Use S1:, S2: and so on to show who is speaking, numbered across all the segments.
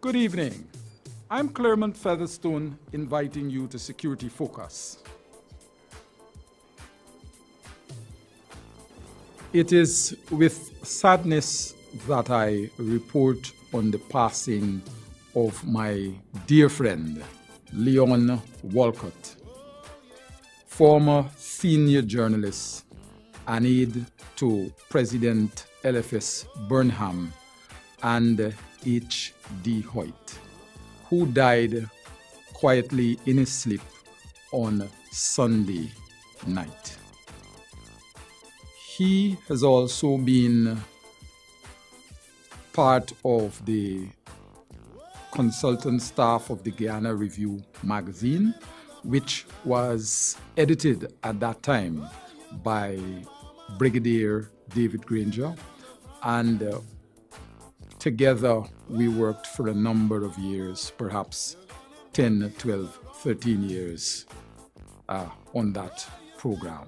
S1: Good evening. I'm Claremont Featherstone inviting you to Security Focus. It is with sadness that I report on the passing of my dear friend, Leon Walcott, former senior journalist and aide to President LFS Burnham and H.D. Hoyt, who died quietly in his sleep on Sunday night. He has also been part of the consultant staff of the Guyana Review magazine, which was edited at that time by Brigadier David Granger, and together we worked for a number of years, perhaps 10, 12, 13 years on that program.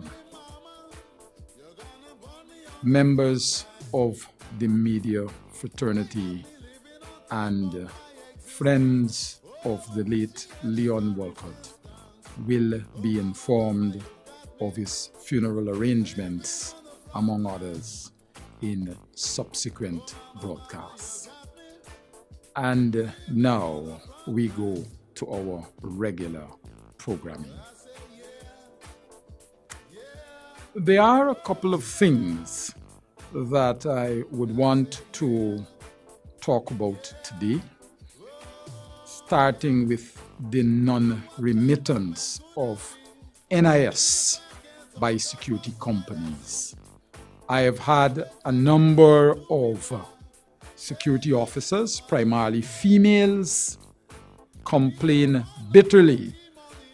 S1: Members of the media fraternity and friends of the late Leon Walcott will be informed of his funeral arrangements, among others, in subsequent broadcasts. And now we go to our regular programming. There are a couple of things that I would want to talk about today, starting with the non-remittance of NIS by security companies. I have had a number of security officers, primarily females, complain bitterly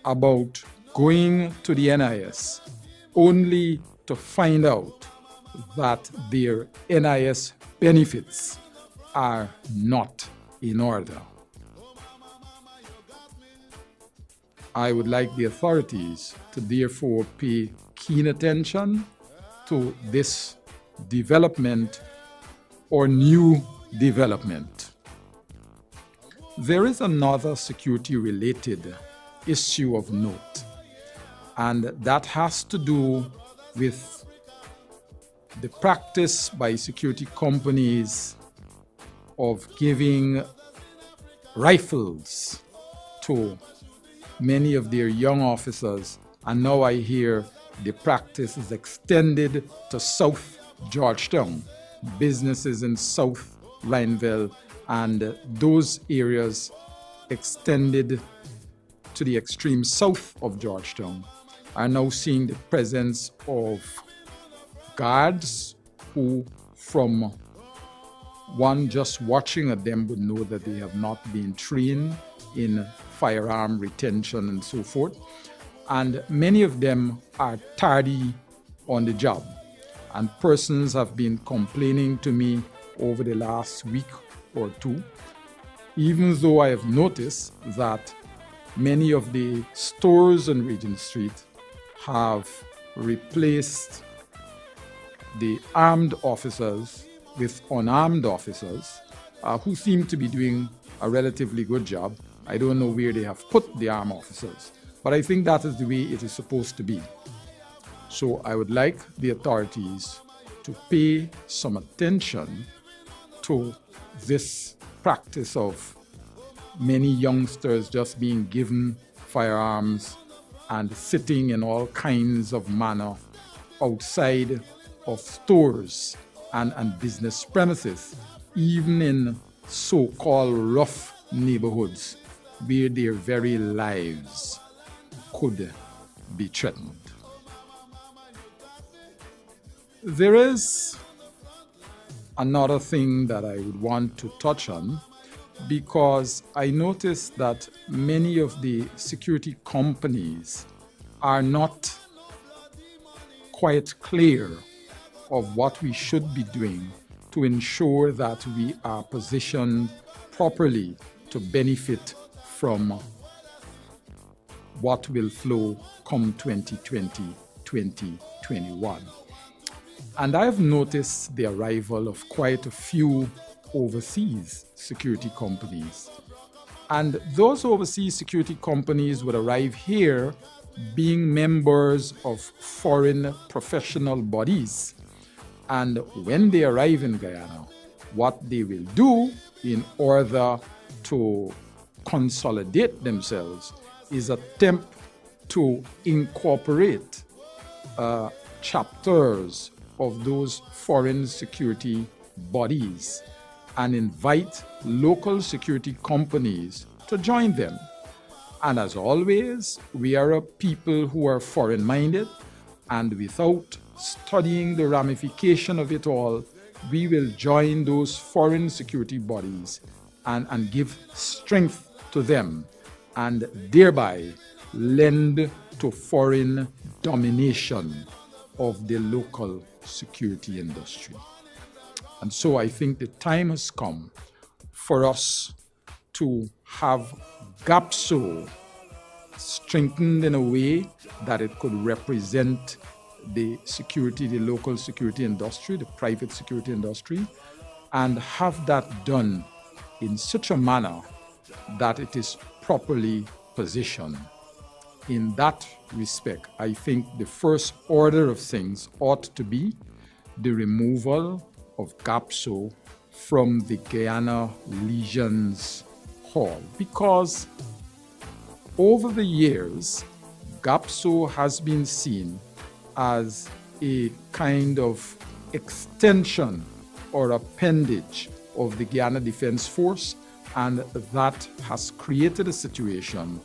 S1: about going to the NIS only to find out that their NIS benefits are not in order. I would like the authorities to therefore pay keen attention to this development or new development. There is another security-related issue of note, and that has to do with the practice by security companies of giving rifles to many of their young officers, and now I hear the practice is extended to South Georgetown, businesses in South Lineville, and those areas extended to the extreme south of Georgetown are now seeing the presence of guards who, from one just watching at them, would know that they have not been trained in firearm retention and so forth. And many of them are tardy on the job. And persons have been complaining to me over the last week or two, even though I have noticed that many of the stores on Regent Street have replaced the armed officers with unarmed officers who seem to be doing a relatively good job. I don't know where they have put the armed officers, but I think that is the way it is supposed to be. So I would like the authorities to pay some attention to this practice of many youngsters just being given firearms and sitting in all kinds of manner outside of stores and business premises, even in so-called rough neighborhoods where their very lives could be threatened. There is another thing that I would want to touch on, because I noticed that many of the security companies are not quite clear of what we should be doing to ensure that we are positioned properly to benefit from what will flow come 2020, 2021. And I've noticed the arrival of quite a few overseas security companies. And those overseas security companies would arrive here being members of foreign professional bodies. And when they arrive in Guyana, what they will do in order to consolidate themselves is attempt to incorporate chapters of those foreign security bodies and invite local security companies to join them. And as always, we are a people who are foreign-minded, and without studying the ramification of it all, we will join those foreign security bodies and give strength to them, and thereby lend to foreign domination of the local security industry. And so I think the time has come for us to have GAPSO strengthened in a way that it could represent the security, the local security industry, the private security industry, and have that done in such a manner that it is properly positioned. In that respect, I think the first order of things ought to be the removal of GAPSO from the Guyana Legions Hall, because over the years, GAPSO has been seen as a kind of extension or appendage of the Guyana Defense Force, and that has created a situation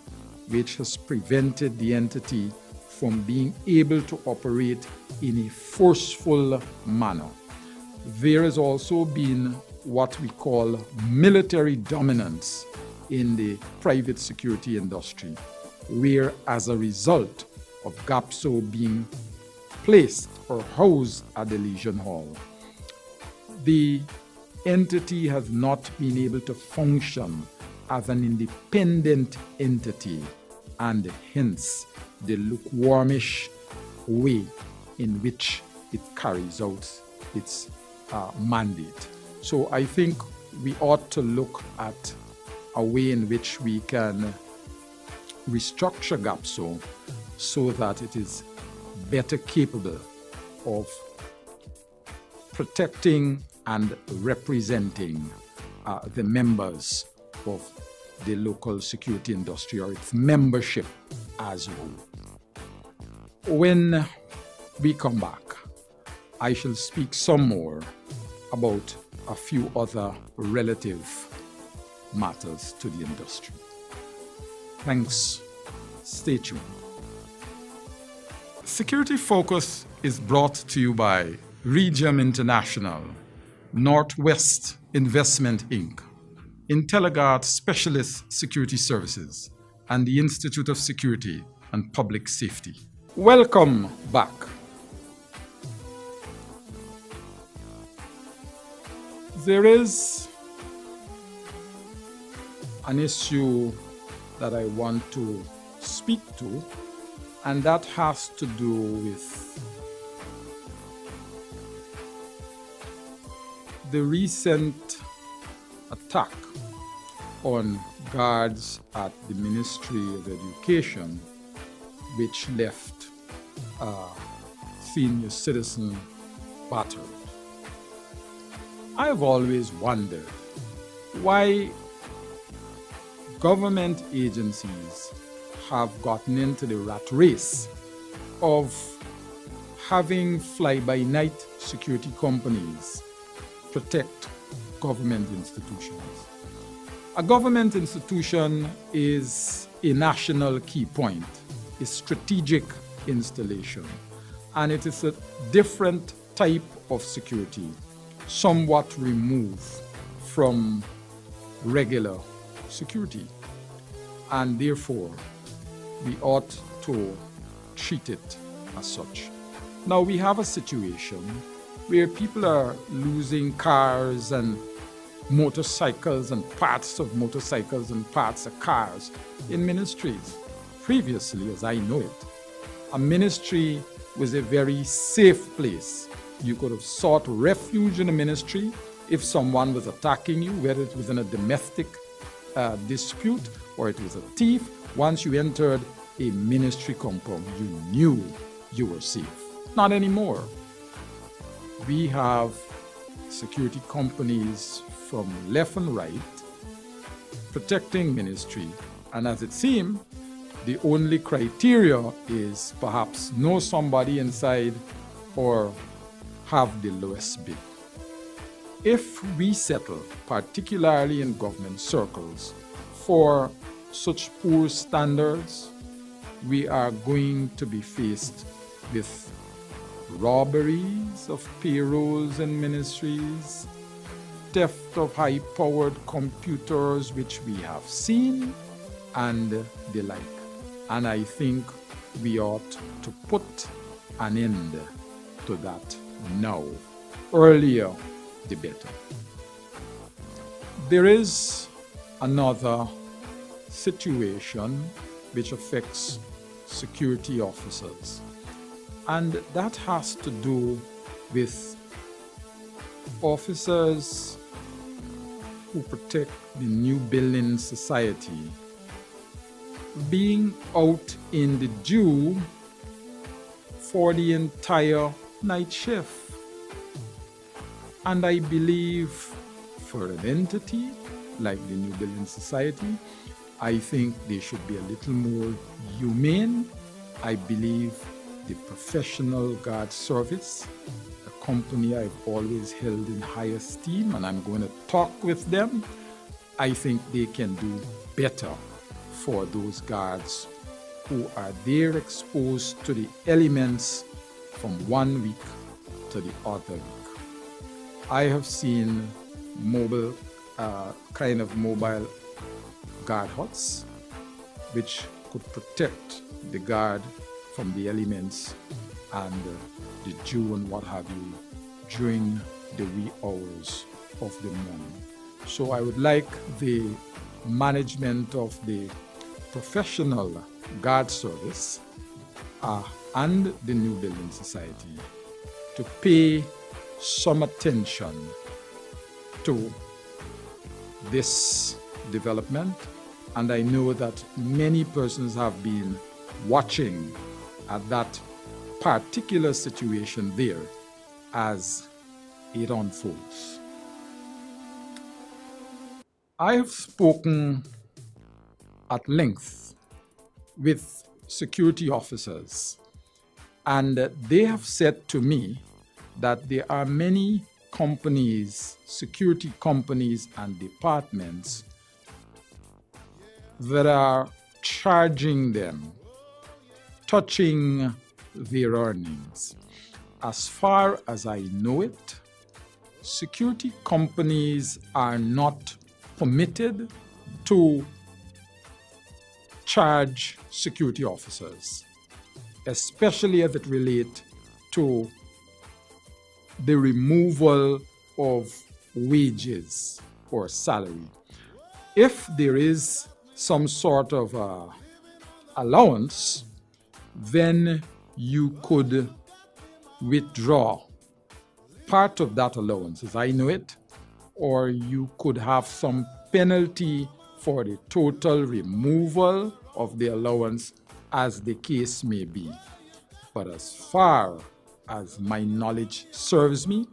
S1: which has prevented the entity from being able to operate in a forceful manner. There has also been what we call military dominance in the private security industry, where as a result of GAPSO being placed or housed at the Legion Hall, the entity has not been able to function as an independent entity, and hence the lukewarmish way in which it carries out its mandate. So I think we ought to look at a way in which we can restructure GAPSO so that it is better capable of protecting and representing the members of the local security industry, or its membership as a whole. When we come back, I shall speak some more about a few other relative matters to the industry. Thanks. Stay tuned. Security Focus is brought to you by Regium International, Northwest Investment Inc., IntelliGuard Specialist Security Services, and the Institute of Security and Public Safety. Welcome back. There is an issue that I want to speak to, and that has to do with the recent attack on guards at the Ministry of Education, which left a senior citizen battered. I have always wondered why government agencies have gotten into the rat race of having fly-by-night security companies protect government institutions. A government institution is a national key point, a strategic installation, and it is a different type of security, somewhat removed from regular security, and therefore we ought to treat it as such. Now we have a situation where people are losing cars and motorcycles and parts of motorcycles and parts of cars in ministries. Previously, as I know it, a ministry was a very safe place. You could have sought refuge in a ministry if someone was attacking you, whether it was in a domestic dispute or it was a thief, once you entered a ministry compound, you knew you were safe. Not anymore. We have security companies from left and right protecting ministry, and as it seems, the only criteria is perhaps know somebody inside or have the lowest bid. If we settle, particularly in government circles, for such poor standards, we are going to be faced with robberies of payrolls and ministries, theft of high-powered computers, which we have seen, and the like. And I think we ought to put an end to that now. Earlier, the better. There is another situation which affects security officers, and that has to do with officers who protect the New Building Society being out in the dew for the entire night shift. And I believe for an entity like the New Building Society, I think they should be a little more humane. I believe the Professional Guard Service, a company I've always held in high esteem, and I'm going to talk with them, I think they can do better for those guards who are there exposed to the elements from one week to the other week. I have seen mobile guard huts which could protect the guard from the elements and the dew and what have you during the wee hours of the morning. So I would like the management of the Professional Guard Service and the New Building Society to pay some attention to this development. And I know that many persons have been watching at that particular situation there as it unfolds. I have spoken at length with security officers, and they have said to me that there are many companies, security companies and departments that are charging them, touching their earnings. As far as I know it, security companies are not permitted to charge security officers, especially as it relates to the removal of wages or salary. If there is some sort of allowance, then you could withdraw part of that allowance, as I know it, or you could have some penalty for the total removal of the allowance, as the case may be. But as far as my knowledge serves me,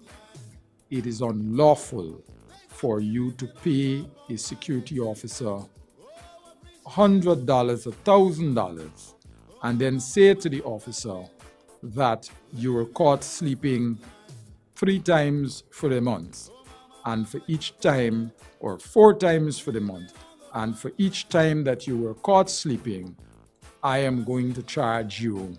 S1: it is unlawful for you to pay a security officer $100, $1,000, and then say to the officer that you were caught sleeping 3 times for the month, and for each time, or 4 times for the month, and for each time that you were caught sleeping, I am going to charge you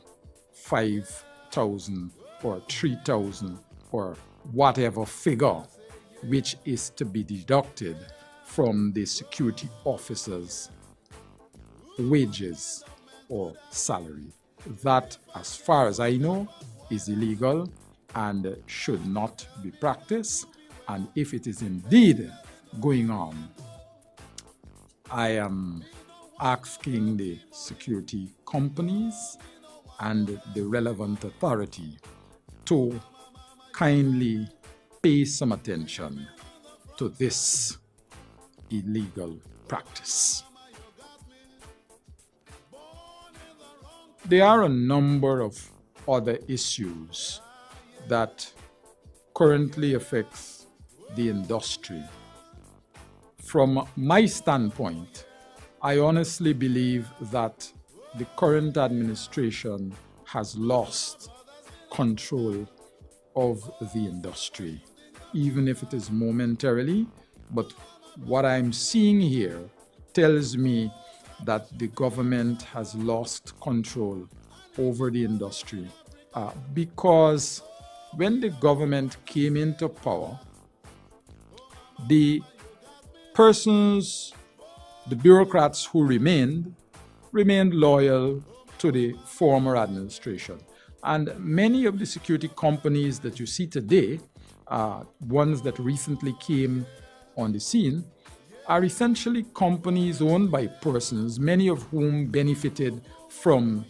S1: 5,000 or 3,000 or whatever figure which is to be deducted from the security officer's wages or salary. That, as far as I know, is illegal and should not be practiced. And if it is indeed going on, I am asking the security companies and the relevant authority to kindly pay some attention to this illegal practice. There are a number of other issues that currently affects the industry. From my standpoint, I honestly believe that the current administration has lost control of the industry, even if it is momentarily. But what I'm seeing here tells me that the government has lost control over the industry because when the government came into power, the bureaucrats who remained loyal to the former administration. And many of the security companies that you see today, ones that recently came on the scene, are essentially companies owned by persons, many of whom benefited from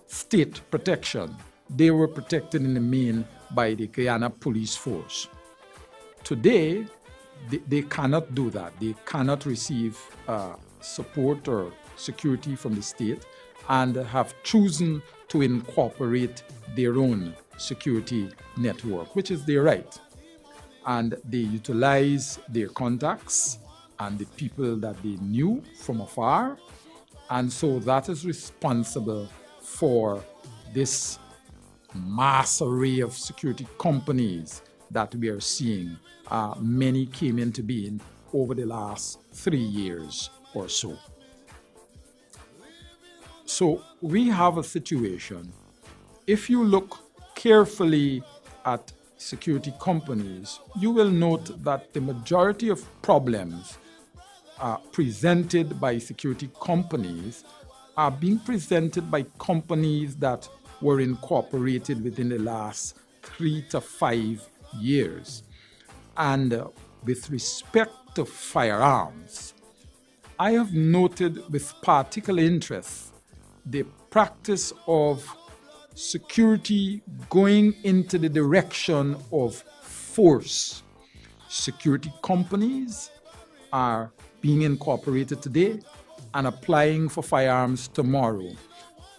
S1: state protection. They were protected in the main by the Guyana police force. Today, they cannot do that. They cannot receive support or security from the state and have chosen to incorporate their own security network, which is their right. And they utilize their contacts and the people that they knew from afar. And so that is responsible for this mass array of security companies that we are seeing. Many came into being over the last 3 years or so. So we have a situation. If you look carefully at security companies, you will note that the majority of problems presented by security companies are being presented by companies that were incorporated within the last 3 to 5 years. And with respect to firearms, I have noted with particular interest the practice of security going into the direction of force. Security companies are being incorporated today and applying for firearms tomorrow.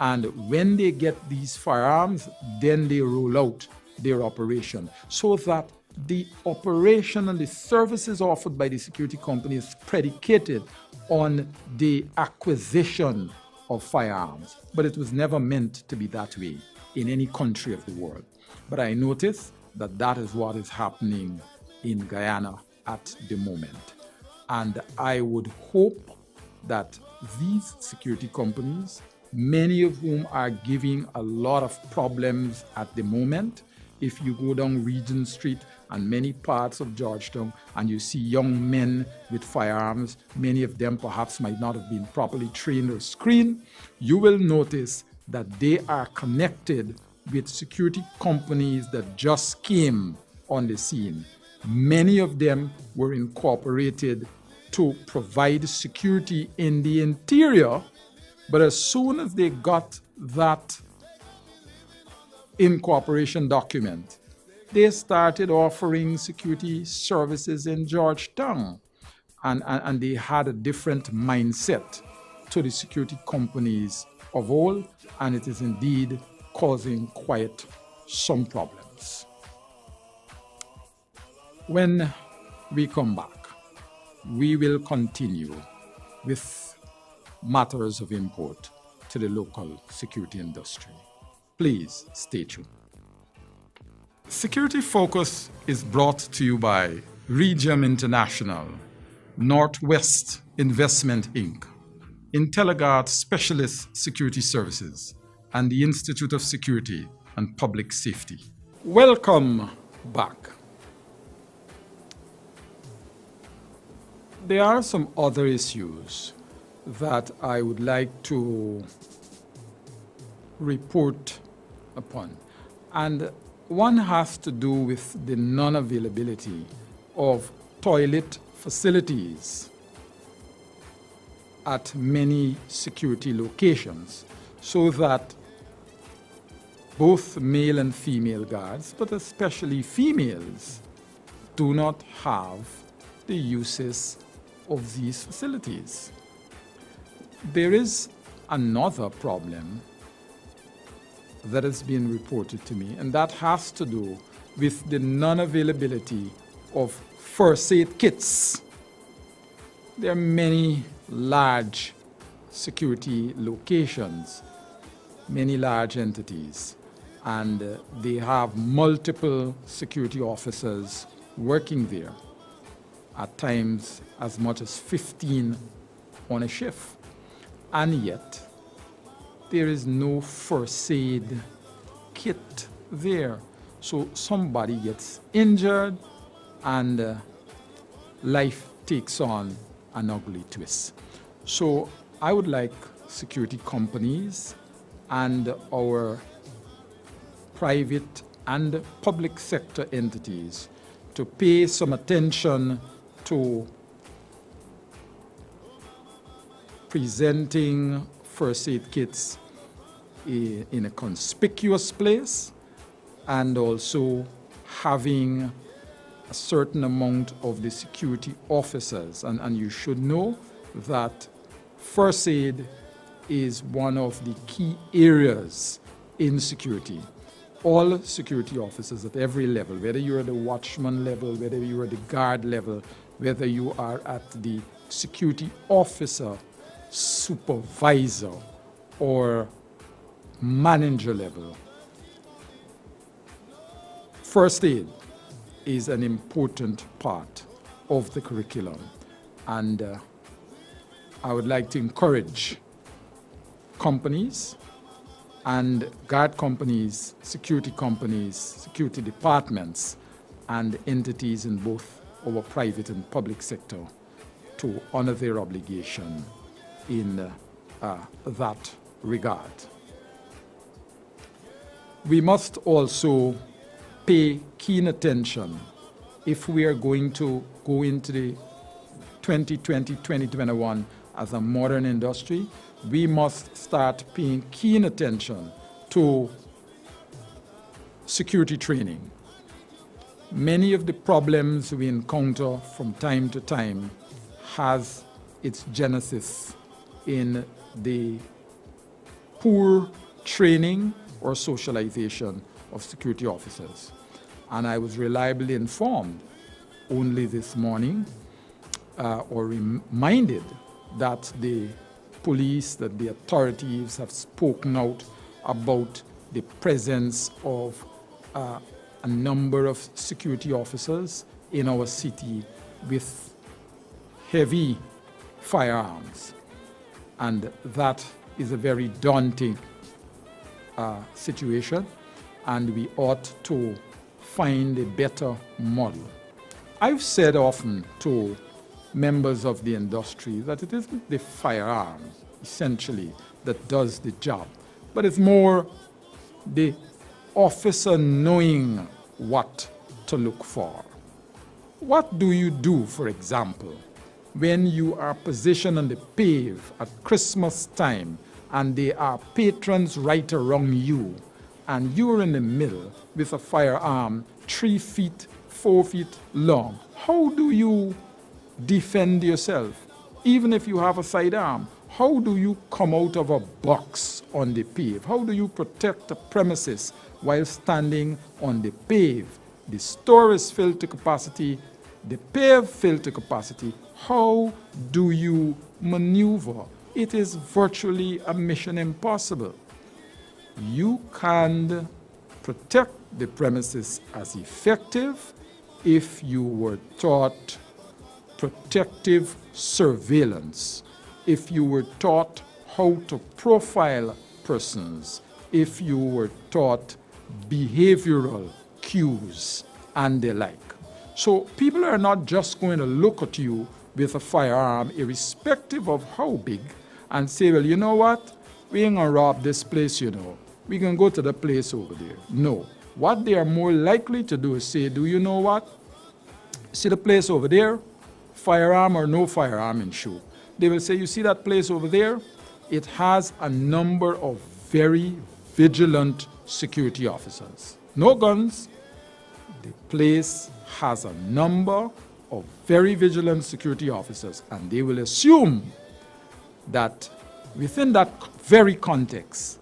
S1: And when they get these firearms, then they roll out their operation, so that the operation and the services offered by the security company is predicated on the acquisition of firearms. But it was never meant to be that way in any country of the world. But I notice that that is what is happening in Guyana at the moment. And I would hope that these security companies, many of whom are giving a lot of problems at the moment, if you go down Regent Street and many parts of Georgetown and you see young men with firearms, many of them perhaps might not have been properly trained or screened, you will notice that they are connected with security companies that just came on the scene. Many of them were incorporated to provide security in the interior, but as soon as they got that incorporation document, they started offering security services in Georgetown. And they had a different mindset to the security companies of old, and it is indeed causing quite some problems. When we come back, we will continue with matters of import to the local security industry. Please stay tuned. Security Focus is brought to you by Regium International, Northwest Investment Inc., IntelliGuard Specialist Security Services, and the Institute of Security and Public Safety. Welcome back. There are some other issues that I would like to report upon. And one has to do with the non-availability of toilet facilities at many security locations, so that both male and female guards, but especially females, do not have the uses of these facilities. There is another problem that has been reported to me, and that has to do with the non-availability of first aid kits. There are many large security locations, many large entities, and they have multiple security officers working there, at times as much as 15 on a shift. And yet, there is no first aid kit there. So somebody gets injured and life takes on an ugly twist. So I would like security companies and our private and public sector entities to pay some attention to presenting first aid kits in a conspicuous place, and also having a certain amount of the security officers. And you should know that first aid is one of the key areas in security. All security officers at every level, whether you're at the watchman level, whether you're at the guard level, whether you are at the security officer, supervisor, or manager level, first aid is an important part of the curriculum. And I would like to encourage companies and guard companies, security departments, and entities in both our private and public sector to honor their obligation in that regard. We must also pay keen attention if we are going to go into the 2020-2021 as a modern industry. We must start paying keen attention to security training. Many of the problems we encounter from time to time has its genesis in the poor training or socialization of security officers. And I was reliably informed only this morning, or reminded, that the police, that the authorities have spoken out about the presence of a number of security officers in our city with heavy firearms. And that is a very daunting situation, and we ought to find a better model. I've said often to members of the industry that it isn't the firearm, essentially, that does the job, but it's more the officer knowing what to look for. What do you do, for example, when you are positioned on the pave at Christmas time and there are patrons right around you, and you're in the middle with a firearm 3 feet, 4 feet long? How do you defend yourself? Even if you have a sidearm, how do you come out of a box on the pave? How do you protect the premises while standing on the pave? The store is filled to capacity, the pave filled to capacity. How do you maneuver? It is virtually a mission impossible. You can protect the premises as effective if you were taught protective surveillance, if you were taught how to profile persons, if you were taught behavioral cues and the like. So people are not just going to look at you with a firearm, irrespective of how big, and say, well, you know what? We ain't gonna rob this place, you know. We can go to the place over there. No. What they are more likely to do is say, do you know what? See the place over there? Firearm or no firearm in show. They will say, you see that place over there? It has a number of very vigilant security officers. No guns. The place has a number of very vigilant security officers, and they will assume that within that very context,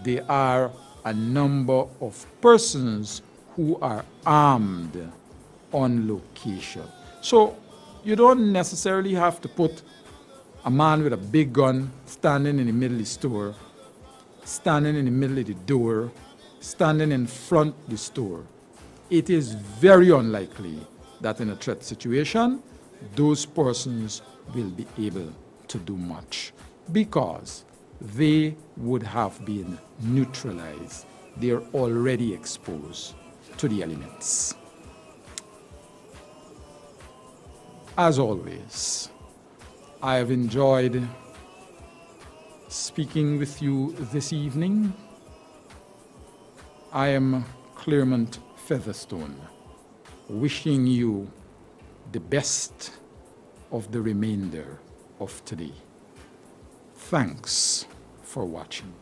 S1: there are a number of persons who are armed on location. So you don't necessarily have to put a man with a big gun standing in the middle of the store, standing in the middle of the door, standing in front of the store. It is very unlikely that in a threat situation, those persons will be able to do much because they would have been neutralized. They're already exposed to the elements. As always, I have enjoyed speaking with you this evening. I am Claremont Featherstone, wishing you the best of the remainder of today. Thanks for watching.